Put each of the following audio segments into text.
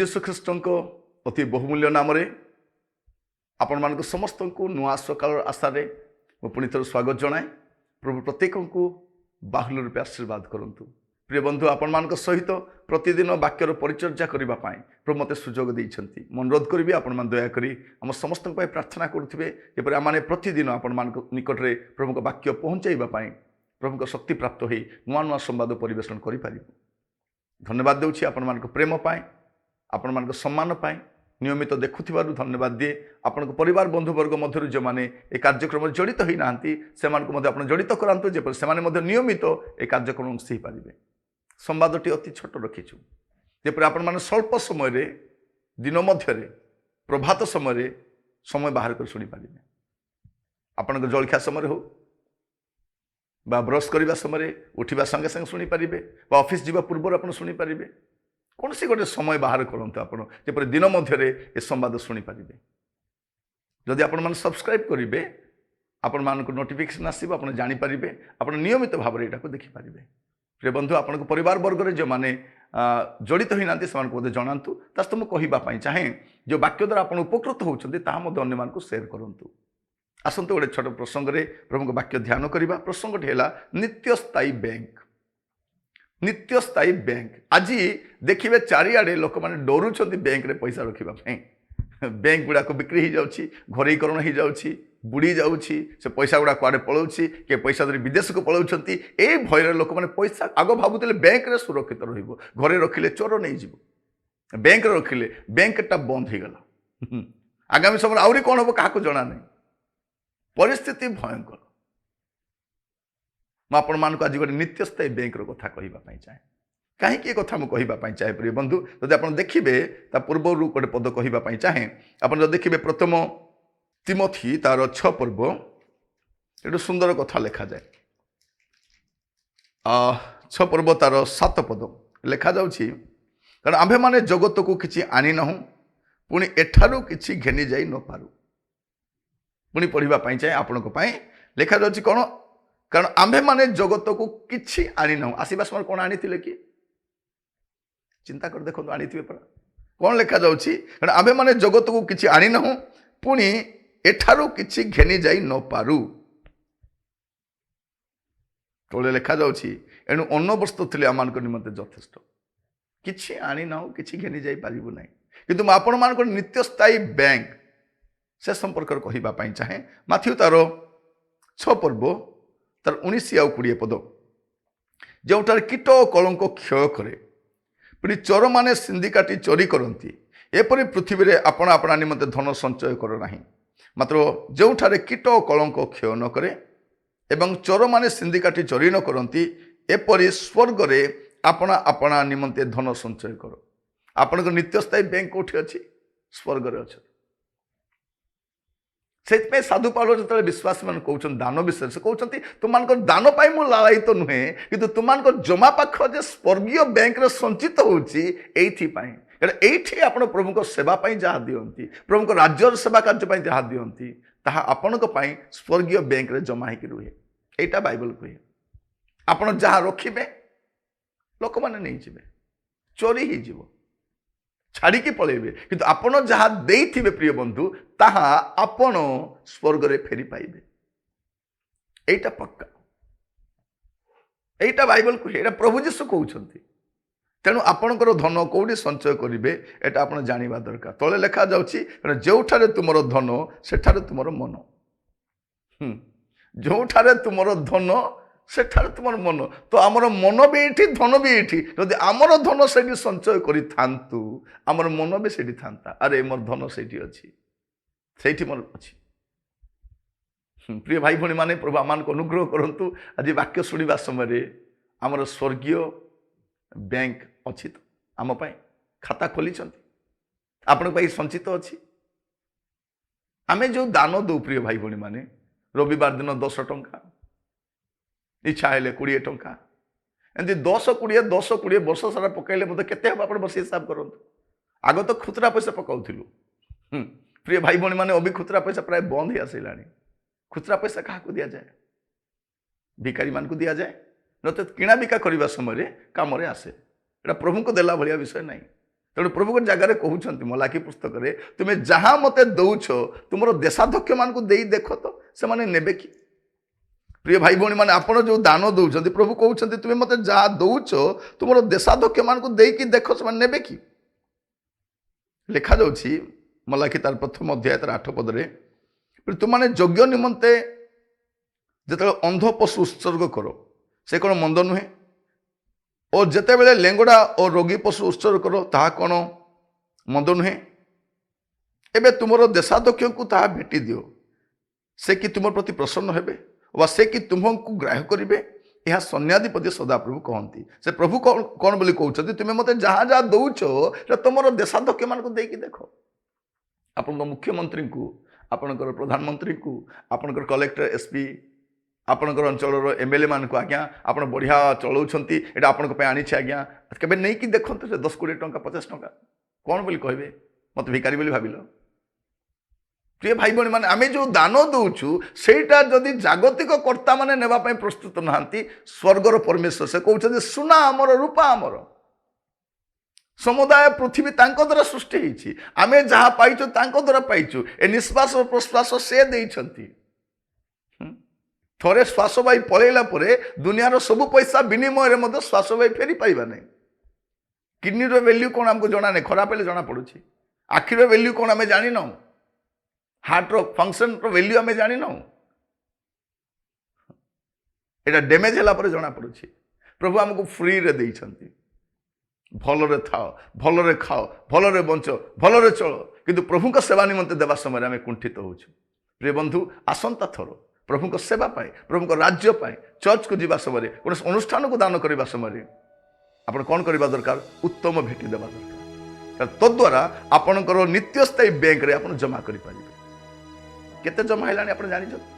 जीशु ख्रीष्ट अति बहुमूल्य नाम आपण मान समस्त को नुआ सकाल आशार मु पुणी थर स्वागत जनाए। प्रभु प्रत्येक को बाहुल्य रूपे आशीर्वाद करंतु। प्रिय बंधु आपण मान सहित प्रतिदिन वाक्यर परिचर्या करने प्रभु मते सुजोग देइछंती। मु अनुरोध करी आपण मान दयाकोरी आम समस्त प्रार्थना करुवे जपरि आम प्रतिदिन आपण मान निकट में प्रभु वाक्य पहुँचाइबा प्रभु शक्ति प्राप्त हो नुआ नुआ संवाद परिवेशन करें। धन्यवाद देउछि आपण मान प्रेम पाए, आपण मान सम्मान पाए, नियमित देखुथिबारु धन्यवाद दिए। आपण परिवार बंधुवर्ग मध्य जो मैंने ए कार्यक्रम जड़ित होई नांती सेमानकु आपण जड़ित करांतु जेपर सेमाने मध्य नियमित ए कार्यक्रम अंश पारिबे। संवादटी अति छोट रखिछु जेपर आपण मान स्वल्प समय रे दिन मध्य प्रभात समय बाहर कर सुनी पारिबे। आपण जलखिया समय हो बा ब्रश करने समय उठा संगे संगे शुणी पारे बा ऑफिस जावा पूर्व आप शुणी पारे। कौन सी गोटे समय बाहर करते आप दिन मध्य ए संवाद शुणी पारे। जदि आपण मैंने सब्सक्राइब करेंगे आपण मान नोटिफिकेशन आसो आप जानीपारे आप नियमित भाव में यहाँ देखिपारे। प्रिय बंधु आपण परिवार वर्ग में जो मैंने जड़ित होना से जनातु तो मुझे कहवाई चाहे जो वाक्य द्वारा आप उपकृत होती अन्य मान सेयार करूँ। आसतु गोटे छोट प्रसंग रे प्रभु वाक्य ध्यान करवा। प्रसंगटी है नित्य स्थायी बैंक। नित्य स्थायी बैंक आज देखिए चारिआडे लोक मैंने डरुंच बैंक रे पैसा रखापी। बैंक गुड़ाक बिक्री हो जाऊँगी, घरेकरण हो जाऊँगी, बुड़ी जाऊँगी, से पैसा गुड़ा कुआडे पलाउछि, के पैसा धरी विदेश को पलाउछंती। ए भय लोक मैंने पैसा आग भावुले बैंक रे सुरक्षित रहिबो, घरे रखिले चोर नहीं जीवो, बैंक रे रखिले बैंकटा बंद हो गला। आगामी समय आउरी कौन हम क्या जना नहीं, परिस्थिति भयंकर। मुझे मान आज गोटे नित्य स्थायी बैंक कथा कहवाई चाहे। कहीं कथा मुझे कहवाई चाहे प्रिय बंधु जब आप देखिए पूर्व गोटे पद कहवाई चाहे। आप देखिए प्रथम तिमोथी तार 6 पर्व ये सुंदर कथा लिखा जाए। 6 पर्व तार 7 पद लिखा जाउछि, कारण आम्भे माने जगत को किछि आनी नहु पुणी एठारु किछि घेनी जाई न पारू। पुणी पढ़ापी चाहे आपण लिखा जाऊँगी कौन, कारण आम्भे माने जगत को किछि आनी ना। आसवा समय कौन आनी कि चिंता कर देखो आनी पड़ा कौन लिखा जाऊँगी, कारण आम्भे माने जगत को किछि आनी ना पुणी एठारु किछि घेनी जाई न पारू। तले लिखा जाऊँगी एणु अन्न वस्तु थे आम निमंते यथेष्ट। किछि आनी ना किछि घेनी जाई पारिबु नाही, किंतु आपण मान नित्य स्थायी बैंक से संपर्क कहवाई चाहे। माथ्यू तार 6 पर्व तार 19 आ 20 पद, जोठार कीट कलंक क्षय करे पुणी चोर माने सिंधिकाटी चोरी करती, एपरी पृथ्वी रे आपणा आपणा निमंते धन संचय कर नाही। मात्र जोठारे कीट कलंक क्षय न करे एवं चोर माने सिंधिकाटी चोरी न करती, एपरी स्वर्ग रे आपणा आपणा निमंते धन संचय कर। आपण नित्य स्थायी बैंक कोठी अछि? स्वर्ग रे अछि। से साधु पाउल जो विश्वासी मान कहते दान विषय से कहते तुम दान पाई मु लालायित तो नुहे, कि तुम जमा पाख जे स्वर्गीय बैंक रे संचित होउची एठी आपण प्रभु को सेवा पाई जहा दियंती, प्रभु को राज्य सेवा कार्य पाई जहा दियंती ताहा आपण को पाई स्वर्गीय बैंक रे जमा होकर रुहे। एटा बाइबल कहे आपण जहा रखिबे लोक माने नहीं जिवे, चोरी ही जीवो, छाड़ी पलैबे, किंतु आपण जहा देइथिबे प्रिय बंधु ताहा आपण स्वर्ग रे फेरी पाइबे। एटा पक्का, एटा बाइबल को एटा प्रभु जीशु कहउछंती। तेणु आपणकर धन कौटी संचय करेंगे एटा आपण जानिबा दरकार। तले लिखा जाउछि जोठारे तुमर धन सेठारे तुमर मन। जोठारे तुमर धन सेठारे तुमर मन, तो आमर मन भी एठी धन भी एठी। जदि आमर धन सेठी संचय करि थांतु आमर मन भी सेठी थांता। अरे मोर धन सेठी अछि, सेठी मोर अछि। प्रिय भाई भणी माने प्रभु आमान को अनुग्रह करंतु। आज वाक्य सुनिबा समय आमर स्वर्गीय बैंक अछि तो आम पाई खाता खोली आपण पाई संचित अछि। आमे जो दान दो प्रिय भाई भणी माने रविवार दिन 10 टंका, इच्छा हेले 20 टंका, एमती 10 20 10 20 वर्ष सारा पकड़े मतलब केते हम आप बस हिसाब करंतु। आग तो खुचरा पैसा पकाउथिलु। प्रिय भाई भणी माने अभी खुचरा पैसा प्राय बंद ही आसिलानी। खुचरा पैसा क्या दिया जाए? भिखारी मान को दिया जाए, न तो किणा बिका करने समय काम आसे। एटा प्रभु को देला भाया विषय नहीं। ତେଣୁ ପ୍ରଭୁଙ୍କ ଜାଗାରେ କହୁଛନ୍ତି ମଲାକି ପୁସ୍ତକରେ, ତୁମେ ଯାହା ମୋତେ ଦଉଛ ତୁମର ଦେଶାଧ୍ୟକ୍ଷମାନଙ୍କୁ ଦେଇ ଦେଖ ତ ସେମାନେ ନେବେ କି? ପ୍ରିୟ ଭାଇ ଭଉଣୀମାନେ, ଆପଣ ଯେଉଁ ଦାନ ଦେଉଛନ୍ତି, ପ୍ରଭୁ କହୁଛନ୍ତି ତୁମେ ମୋତେ ଯାହା ଦଉଛ ତୁମର ଦେଶାଧ୍ୟକ୍ଷମାନଙ୍କୁ ଦେଇକି ଦେଖ ସେମାନେ ନେବେ କି? ଲେଖାଯାଉଛି ମଲାକି ତାର ପ୍ରଥମ ଅଧ୍ୟାୟ ତାର 8 ପଦରେ, ତୁମମାନେ ଯଜ୍ଞ ନିମନ୍ତେ ଯେତେବେଳେ ଅନ୍ଧ ପଶୁ ଉତ୍ସର୍ଗ କର ସେ କ'ଣ ମନ୍ଦ ନୁହେଁ? ଓ ଯେତେବେଳେ ଲେଙ୍ଗଡ଼ା ଓ ରୋଗୀ ପଶୁ ଉତ୍ସର୍ଗ କର ତାହା କ'ଣ ମନ୍ଦ ନୁହେଁ? ଏବେ ତୁମର ଦେଶାଧ୍ୟକ୍ଷଙ୍କୁ ତାହା ଭେଟି ଦିଅ, ସେ କି ତୁମ ପ୍ରତି ପ୍ରସନ୍ନ ହେବେ ବା ସେ କି ତୁମକୁ ଗ୍ରାହ୍ୟ କରିବେ? ଏହା ସୈନ୍ୟାଧିପତି ସଦାପ୍ରଭୁ କହନ୍ତି। ସେ ପ୍ରଭୁ କ'ଣ ବୋଲି କହୁଛନ୍ତି, ତୁମେ ମୋତେ ଯାହା ଯାହା ଦଉଛ ସେଟା ତୁମର ଦେଶାଧ୍ୟକ୍ଷମାନଙ୍କୁ ଦେଇକି ଦେଖ। ଆପଣଙ୍କ ମୁଖ୍ୟମନ୍ତ୍ରୀଙ୍କୁ, ଆପଣଙ୍କର ପ୍ରଧାନମନ୍ତ୍ରୀଙ୍କୁ, ଆପଣଙ୍କର କଲେକ୍ଟର, ଏସ୍ପି, ଆପଣଙ୍କର ଅଞ୍ଚଳର MLA ମାନଙ୍କୁ, ଆଜ୍ଞା ଆପଣ ବଢ଼ିଆ ଚଳାଉଛନ୍ତି, ଏଇଟା ଆପଣଙ୍କ ପାଇଁ ଆଣିଛି ଆଜ୍ଞା, କେବେ ନେଇକି ଦେଖନ୍ତୁ ସେ 10-20 ଟଙ୍କା 50 ଟଙ୍କା, କ'ଣ ବୋଲି କହିବେ? ମୋତେ ଭିକାରୀ ବୋଲି ଭାବିଲ? ପ୍ରିୟ ଭାଇ ଭଉଣୀମାନେ, ଆମେ ଯେଉଁ ଦାନ ଦେଉଛୁ ସେଇଟା ଯଦି ଜାଗତିକ କର୍ତ୍ତାମାନେ ନେବା ପାଇଁ ପ୍ରସ୍ତୁତ ନାହାନ୍ତି, ସ୍ୱର୍ଗର ପରମେଶ୍ୱର ସେ କହୁଛନ୍ତି ସୁନା ଆମର, ରୂପା ଆମର, ସମୁଦାୟ ପୃଥିବୀ ତାଙ୍କ ଦ୍ୱାରା ସୃଷ୍ଟି ହେଇଛି, ଆମେ ଯାହା ପାଇଛୁ ତାଙ୍କ ଦ୍ୱାରା ପାଇଛୁ, ଏ ନିଶ୍ୱାସ ପ୍ରଶ୍ୱାସ ସେ ଦେଇଛନ୍ତି। ଥରେ ଶ୍ୱାସବାୟୁ ପଳେଇଲା ପରେ ଦୁନିଆର ସବୁ ପଇସା ବିନିମୟରେ ମଧ୍ୟ ଶ୍ୱାସବାୟୁ ଫେରି ପାଇବା ନାହିଁ। କିଡନୀର ଭ୍ୟାଲ୍ୟୁ କ'ଣ ଆମକୁ ଜଣା ନାହିଁ, ଖରାପ ହେଲେ ଜଣାପଡ଼ୁଛି। ଆଖିର ଭ୍ୟାଲ୍ୟୁ କ'ଣ ଆମେ ଜାଣିନାହୁଁ, ହାର୍ଟର ଫଙ୍କସନ୍ର ଭ୍ୟାଲ୍ୟୁ ଆମେ ଜାଣିନାହୁଁ, ଏଇଟା ଡ୍ୟାମେଜ୍ ହେଲା ପରେ ଜଣାପଡ଼ୁଛି। ପ୍ରଭୁ ଆମକୁ ଫ୍ରିରେ ଦେଇଛନ୍ତି, ଭଲରେ ଥାଅ, ଭଲରେ ଖାଅ, ଭଲରେ ବଞ୍ଚ, ଭଲରେ ଚଳ, କିନ୍ତୁ ପ୍ରଭୁଙ୍କ ସେବା ନିମନ୍ତେ ଦେବା ସମୟରେ ଆମେ କୁଣ୍ଠିତ ହେଉଛୁ। ପ୍ରିୟ ବନ୍ଧୁ, ଆସନ୍ତା ଥର ପ୍ରଭୁଙ୍କ ସେବା ପାଇଁ, ପ୍ରଭୁଙ୍କ ରାଜ୍ୟ ପାଇଁ ଚର୍ଚ୍ଚକୁ ଯିବା ସମୟରେ, କୌଣସି ଅନୁଷ୍ଠାନକୁ ଦାନ କରିବା ସମୟରେ ଆପଣ କ'ଣ କରିବା ଦରକାର? ଉତ୍ତମ ଭେଟି ଦେବା ଦରକାର। ତଦ୍ୱାରା ଆପଣଙ୍କର ନିତ୍ୟସ୍ଥାୟୀ ବ୍ୟାଙ୍କରେ ଆପଣ ଜମା କରିପାରିବେ। କେତେ ଜମା ହେଲାଣି ଆପଣ ଜାଣିଛନ୍ତି?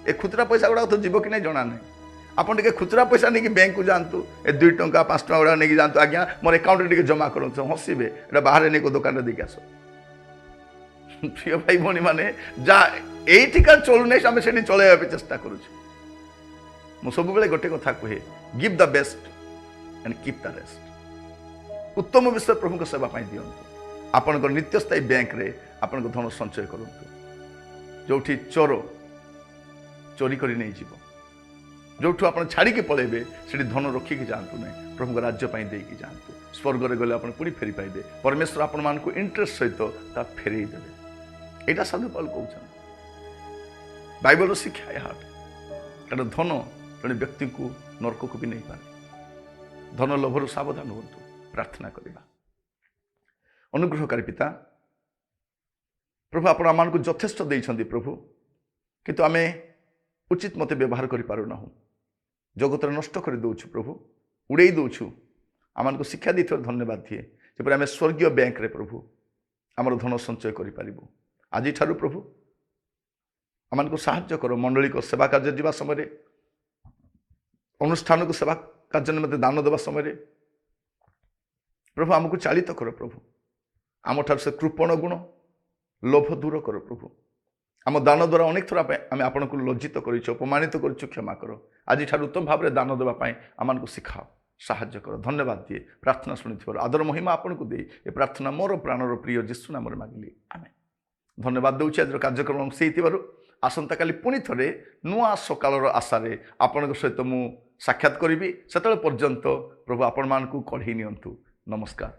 ଏ ଖୁଚୁରା ପଇସା ଗୁଡ଼ାକ ତ ଯିବ କି ନାହିଁ ଜଣା ନାହିଁ। ଆପଣ ଟିକେ ଖୁଚୁରା ପଇସା ନେଇକି ବ୍ୟାଙ୍କକୁ ଯାଆନ୍ତୁ, ଏ 2 ଟଙ୍କା 5 ଟଙ୍କା ଗୁଡ଼ାକ ନେଇକି ଯାଆନ୍ତୁ, ଆଜ୍ଞା ମୋର ଆକାଉଣ୍ଟରେ ଟିକେ ଜମା କରନ୍ତୁ, ହସିବେ, ଏଇଟା ବାହାରେ ନେଇ ଦୋକାନରେ ଦେଇକି ଆସ। ପ୍ରିୟ ଭାଇ ଭଉଣୀମାନେ, ଯାହା এইଠିକା ଚଳୁନାହିଁ ଆମେ ସେଠି ଚଳେଇବା ପାଇଁ ଚେଷ୍ଟା କରୁଛୁ। ମୁଁ ସବୁବେଳେ ଗୋଟେ କଥା କୁହେ, give the best and keep the rest. ଉତ୍ତମ ବିଷୟ ପ୍ରଭୁଙ୍କ ସେବା ପାଇଁ ଦିଅନ୍ତୁ। ଆପଣଙ୍କ ନିତ୍ୟସ୍ଥାୟୀ ବ୍ୟାଙ୍କରେ ଆପଣଙ୍କ ଧନ ସଞ୍ଚୟ କରନ୍ତୁ। ଯେଉଁଠି ଚୋର ଚୋରି କରି ନେଇଯିବ, ଯେଉଁଠୁ ଆପଣ ଛାଡ଼ିକି ପଳେଇବେ ସେଠି ଧନ ରଖିକି ଯାଆନ୍ତୁ ନାହିଁ, ପ୍ରଭୁଙ୍କ ରାଜ୍ୟ ପାଇଁ ଦେଇକି ଯାଆନ୍ତୁ। ସ୍ୱର୍ଗରେ ଗଲେ ଆପଣ ପୁଣି ଫେରି ପାଇବେ, ପରମେଶ୍ୱର ଆପଣମାନଙ୍କୁ ଇଣ୍ଟରେଷ୍ଟ ସହିତ ତା ଫେରେଇ ଦେବେ। ଏଇଟା ସାଧୁ ପାଉଲ କହୁଛନ୍ତି। ବାଇବଲର ଶିକ୍ଷା ଏହା ଅଟେ। କାରଣ ଧନ ଜଣେ ବ୍ୟକ୍ତିଙ୍କୁ ନରକକୁ ବି ନେଇପାରେ। ଧନ ଲୋଭରୁ ସାବଧାନ ହୁଅନ୍ତୁ। ପ୍ରାର୍ଥନା କରିବା। ଅନୁଗ୍ରହକାରୀ ପିତା, ପ୍ରଭୁ ଆପଣ ଆମମାନଙ୍କୁ ଯଥେଷ୍ଟ ଦେଇଛନ୍ତି ପ୍ରଭୁ, କିନ୍ତୁ ଆମେ ଉଚିତ ମତେ ବ୍ୟବହାର କରିପାରୁନାହୁଁ। ଜଗତରେ ନଷ୍ଟ କରିଦେଉଛୁ ପ୍ରଭୁ, ଉଡ଼େଇ ଦେଉଛୁ। ଆମମାନଙ୍କୁ ଶିକ୍ଷା ଦେଇଥିବାରୁ ଧନ୍ୟବାଦ ଦିଏ, ଯେପରି ଆମେ ସ୍ୱର୍ଗୀୟ ବ୍ୟାଙ୍କରେ ପ୍ରଭୁ ଆମର ଧନ ସଞ୍ଚୟ କରିପାରିବୁ। ଆଜିଠାରୁ ପ୍ରଭୁ ଆମମାନଙ୍କୁ ସାହାଯ୍ୟ କର। ମଣ୍ଡଳୀକ ସେବା କାର୍ଯ୍ୟ ଯିବା ସମୟରେ, ଅନୁଷ୍ଠାନକୁ ସେବା କାର୍ଯ୍ୟ ନିମନ୍ତେ ଦାନ ଦେବା ସମୟରେ ପ୍ରଭୁ ଆମକୁ ଚାଳିତ କର। ପ୍ରଭୁ ଆମଠାରୁ ସେ କୃପଣ ଗୁଣ, ଲୋଭ ଦୂର କର। ପ୍ରଭୁ ଆମ ଦାନ ଦ୍ୱାରା ଅନେକ ଥର ଆମେ ଆପଣଙ୍କୁ ଲଜ୍ଜିତ କରିଛୁ, ଅପମାନିତ କରିଛୁ, କ୍ଷମା କର। ଆଜିଠାରୁ ଉତ୍ତମ ଭାବରେ ଦାନ ଦେବା ପାଇଁ ଆମମାନଙ୍କୁ ଶିଖାଅ, ସାହାଯ୍ୟ କର। ଧନ୍ୟବାଦ ଦିଏ ପ୍ରାର୍ଥନା ଶୁଣିଥିବାରୁ। ଆଦର ମହିମା ଆପଣଙ୍କୁ ଦେଇ ଏ ପ୍ରାର୍ଥନା ମୋର ପ୍ରାଣର ପ୍ରିୟ ଯୀଶୁ ନାମରେ ମାଗିଲି, ଆମେନ୍। ଧନ୍ୟବାଦ ଦେଉଛି ଆଜିର କାର୍ଯ୍ୟକ୍ରମ ସେଇଥିବାରୁ। ଆସନ୍ତାକାଲି ପୁଣି ଥରେ ନୂଆ ସକାଳର ଆଶାରେ ଆପଣଙ୍କ ସହିତ ମୁଁ ସାକ୍ଷାତ କରିବି। ସେତେବେଳେ ପର୍ଯ୍ୟନ୍ତ ପ୍ରଭୁ ଆପଣମାନଙ୍କୁ କଢ଼େଇ ନିଅନ୍ତୁ। ନମସ୍କାର।